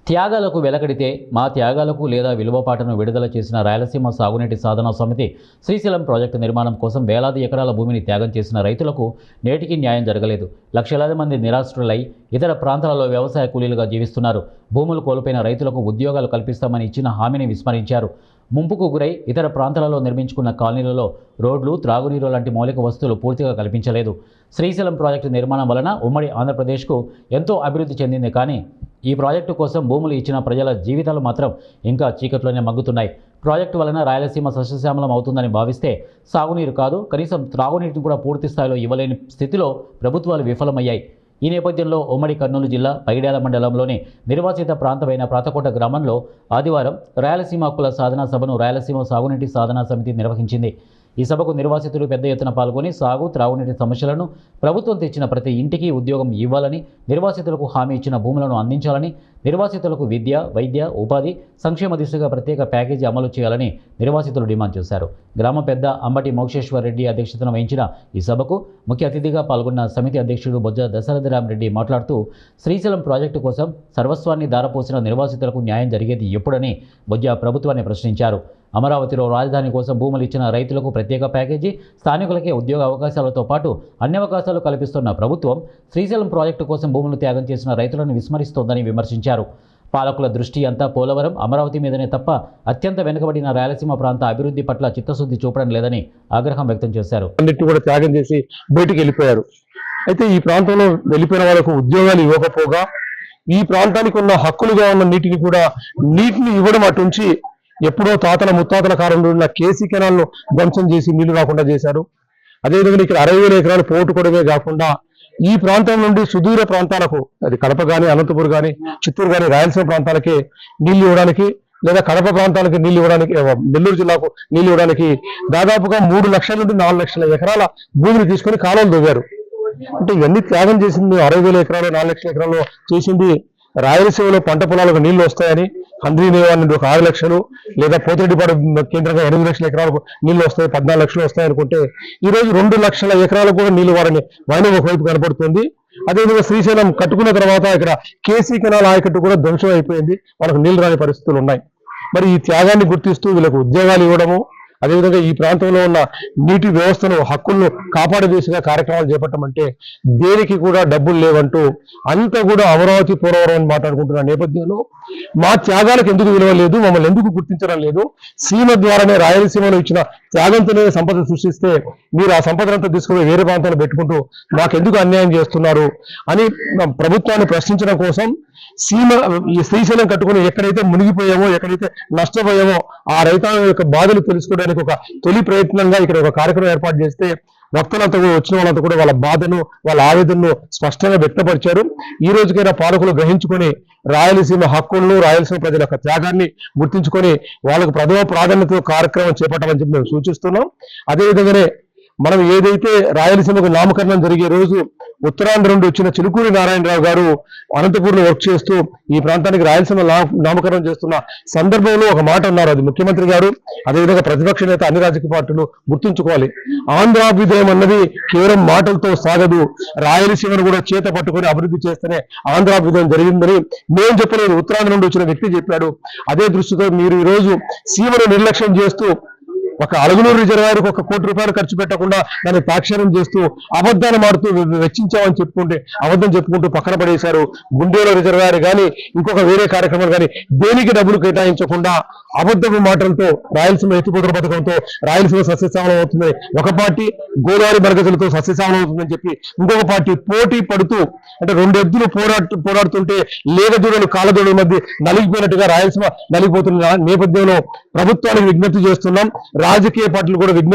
త్యాగాలకు వెలకడితే మా త్యాగాలకు లేదా విలువపాటను విడుదల చేసిన రాయలసీమ సాగునీటి సాధనా సమితి శ్రీశైలం ప్రాజెక్టు నిర్మాణం కోసం వేలాది ఎకరాల భూమిని త్యాగం చేసిన రైతులకు నేటికి న్యాయం జరగలేదు. లక్షలాది మంది నిరాశ్రులై ఇతర ప్రాంతాలలో వ్యవసాయ కూలీలుగా జీవిస్తున్నారు. భూములు కోల్పోయిన రైతులకు ఉద్యోగాలు కల్పిస్తామని ఇచ్చిన హామీని విస్మరించారు. ముంపుకు గురై ఇతర ప్రాంతాలలో నిర్మించుకున్న కాలనీలలో రోడ్లు, త్రాగునీరు లాంటి మౌలిక వస్తువులు పూర్తిగా కల్పించలేదు. శ్రీశైలం ప్రాజెక్టు నిర్మాణం వలన ఉమ్మడి ఆంధ్రప్రదేశ్కు ఎంతో అభివృద్ధి చెందింది. కానీ ఈ ప్రాజెక్టు కోసం భూములు ఇచ్చిన ప్రజల జీవితాలు మాత్రం ఇంకా చీకట్లోనే మగ్గుతున్నాయి. ప్రాజెక్టు వలన రాయలసీమ సస్యశ్యామలం అవుతుందని భావిస్తే సాగునీరు కాదు, కనీసం త్రాగునీటిని కూడా పూర్తి స్థాయిలో ఇవ్వలేని స్థితిలో ప్రభుత్వాలు విఫలమయ్యాయి. ఈ నేపథ్యంలో ఉమ్మడి కర్నూలు జిల్లా పైడ్యాల మండలంలోని నిర్వాసిత ప్రాంతమైన ప్రాతకోట గ్రామంలో ఆదివారం రాయలసీమ హక్కుల సాధనా సభను రాయలసీమ సాగునీటి సాధనా సమితి నిర్వహించింది. ఈ సభకు నిర్వాసితులు పెద్ద ఎత్తున పాల్గొని సాగు, త్రాగునీటి సమస్యలను, ప్రభుత్వం తెచ్చిన ప్రతి ఇంటికి ఉద్యోగం ఇవ్వాలని, నిర్వాసితులకు హామీ ఇచ్చిన భూములను అందించాలని, నిర్వాసితులకు విద్య, వైద్య, ఉపాధి, సంక్షేమ దిశగా ప్రత్యేక ప్యాకేజీ అమలు చేయాలని నిర్వాసితులు డిమాండ్ చేశారు. గ్రామ పెద్ద అంబటి మోక్షేశ్వర్ రెడ్డి అధ్యక్షతన వహించిన ఈ సభకు ముఖ్య అతిథిగా పాల్గొన్న సమితి అధ్యక్షుడు బొజ్జ దశరథరామరెడ్డి మాట్లాడుతూ, శ్రీశైలం ప్రాజెక్టు కోసం సర్వస్వాన్ని దారపోసిన నిర్వాసితులకు న్యాయం జరిగేది ఎప్పుడని బొజ్జ ప్రభుత్వాన్ని ప్రశ్నించారు. అమరావతిలో రాజధాని కోసం భూములు ఇచ్చిన రైతులకు ప్రత్యేక ప్యాకేజీ, స్థానికులకే ఉద్యోగ అవకాశాలతో పాటు అన్ని అవకాశాలు కల్పిస్తున్న ప్రభుత్వం శ్రీశైలం ప్రాజెక్టు కోసం భూములు త్యాగం చేసిన రైతులను విస్మరిస్తోందని విమర్శించారు. పాలకుల దృష్టి అంతా పోలవరం, అమరావతి మీదనే తప్ప అత్యంత వెనుకబడిన రాయలసీమ ప్రాంత అభివృద్ధి పట్ల చిత్తశుద్ధి చూపడం లేదని ఆగ్రహం వ్యక్తం చేశారు. అన్నిటిని కూడా త్యాగం చేసి బయటికి వెళ్ళిపోయారు. అయితే ఈ ప్రాంతంలో వెళ్ళిపోయిన వాళ్ళకు ఉద్యోగాలు ఇవ్వకపోగా ఈ ప్రాంతానికి ఉన్న హక్కులుగా ఉన్న నీటిని ఇవ్వడం అటుంచి ఎప్పుడో తాతల ముత్తాతల కాలంలో ఉన్న కేసీ కెనాల్ను ధ్వంసం చేసి నీళ్లు రాకుండా చేశారు. అదేవిధంగా ఇక్కడ 60,000 ఎకరాలు పోగొట్టుకోవడమే కాకుండా ఈ ప్రాంతం నుండి సుదూర ప్రాంతాలకు, అది కడప కానీ, అనంతపురం కానీ, చిత్తూరు కానీ, రాయలసీమ ప్రాంతాలకి నీళ్లు ఇవ్వడానికి, లేదా కడప ప్రాంతాలకు నీళ్లు ఇవ్వడానికి, నెల్లూరు జిల్లాకు నీళ్లు ఇవ్వడానికి దాదాపుగా 3 లక్షల నుండి 4 లక్షల ఎకరాల భూమిని తీసుకొని కాలువలు తవ్వారు. అంటే ఇవన్నీ త్యాగం చేసింది 60,000 ఎకరాలు, 4 లక్షల ఎకరాలు చేసింది రాయలసీమలో పంట పొలాలకు నీళ్లు వస్తాయని, హంద్రీ నేవా నుండి ఒక 6 లక్షలు, లేదా పోతిరెడ్డిపాడు కేంద్రంగా 8 లక్షల ఎకరాలకు నీళ్లు వస్తాయి, 14 లక్షలు వస్తాయి అనుకుంటే ఈరోజు 2 లక్షల ఎకరాలకు కూడా నీళ్లు వారని వైనం ఒకవైపు కనపడుతుంది. అదేవిధంగా శ్రీశైలం కట్టుకున్న తర్వాత ఇక్కడ కేసీ కెనాల్ ఆయకట్టు కూడా ధ్వంసం అయిపోయింది. వాళ్ళకు నీళ్లు రాని పరిస్థితులు ఉన్నాయి. మరి ఈ త్యాగాన్ని గుర్తిస్తూ వీళ్ళకు ఉద్యోగాలు ఇవ్వడము, అదేవిధంగా ఈ ప్రాంతంలో ఉన్న నీటి వ్యవస్థను, హక్కులను కాపాడే దిశగా కార్యక్రమాలు చేపట్టమంటే దేనికి కూడా డబ్బులు లేవంటూ అంతా కూడా అమరావతి, పోలవరం అని మాట్లాడుకుంటున్న నేపథ్యంలో మా త్యాగాలకు ఎందుకు విలువ లేదు, మమ్మల్ని ఎందుకు గుర్తించడం లేదు, సీమ ద్వారానే రాయలసీమలో ఇచ్చిన త్యాగంతోనే సంపద సృష్టిస్తే మీరు ఆ సంపదనంతా తీసుకుని వేరే ప్రాంతాలు పెట్టుకుంటూ మాకెందుకు అన్యాయం చేస్తున్నారు అని ప్రభుత్వాన్ని ప్రశ్నించడం కోసం ఈ శ్రీశైలం కట్టుకుని ఎక్కడైతే మునిగిపోయామో, ఎక్కడైతే నష్టపోయామో ఆ రైతాంగం యొక్క బాధలు తెలుసుకోవడానికి ఒక తొలి ప్రయత్నంగా ఇక్కడ ఒక కార్యక్రమం ఏర్పాటు చేస్తే వక్తలంతా కూడా, వచ్చిన వాళ్ళంతా కూడా వాళ్ళ బాధను, వాళ్ళ ఆవేదనను స్పష్టంగా వ్యక్తపరిచారు. ఈ రోజుకైనా పాలకులు గ్రహించుకొని రాయలసీమ హక్కులను, రాయలసీమ ప్రజల యొక్క త్యాగాన్ని గుర్తించుకొని వాళ్ళకు ప్రథమ ప్రాధాన్యత కార్యక్రమం చేపట్టమని చెప్పి మేము సూచిస్తున్నాం. అదేవిధంగానే మనం ఏదైతే రాయలసీమకు నామకరణం జరిగే రోజు ఉత్తరాంధ్ర నుండి వచ్చిన చిలుకూరి నారాయణరావు గారు అనంతపూర్లో వర్క్ చేస్తూ ఈ ప్రాంతానికి రాయలసీమ నామకరణం చేస్తున్న సందర్భంలో ఒక మాట అన్నారు. అది ముఖ్యమంత్రి గారు, అదేవిధంగా ప్రతిపక్ష నేత, అన్ని రాజకీయ పార్టీలు గుర్తుంచుకోవాలి. ఆంధ్రాభ్యుదయం అన్నది కేవలం మాటలతో సాగదు, రాయలసీమను కూడా చేత పట్టుకొని అభివృద్ధి చేస్తేనే ఆంధ్రాభ్యుదయం జరిగిందని మేము చెప్పలేదు, ఉత్తరాంధ్ర నుండి వచ్చిన వ్యక్తి చెప్పాడు. అదే దృష్టితో మీరు ఈ రోజు సీమను నిర్లక్ష్యం చేస్తూ ఒక అలగునూరు రిజర్వాయర్కి 1 కోటి రూపాయలు ఖర్చు పెట్టకుండా దాన్ని తాక్షరం చేస్తూ అబద్ధాన్ని మాడుతూ వెచ్చించామని చెప్పుకుంటే అబద్ధం చెప్పుకుంటూ పక్కన పడేశారు. గుండేలో రిజర్వాయర్ కానీ, ఇంకొక వేరే కార్యక్రమాలు కానీ దేనికి డబ్బులు కేటాయించకుండా అబద్ధపు మాటలతో రాయలసీమ ఎత్తిపోతల పథకంతో రాయలసీమ సస్యశ్యామలం అవుతుంది, ఒక పార్టీ గోదావరి మరగతులతో సస్యశ్యామలం అవుతుందని చెప్పి ఇంకొక పార్టీ పోటీ పడుతూ, అంటే 2 ఎద్దులు పోరాడుతుంటే లేగదూడలు కాళ్ళదూడల మధ్య నలిగిపోయినట్టుగా రాయలసీమ నలిగిపోతున్న నేపథ్యంలో ప్రభుత్వానికి విజ్ఞప్తి చేస్తున్నాం. రాజకీయ పార్టీలు కూడా విజ్ఞప్తి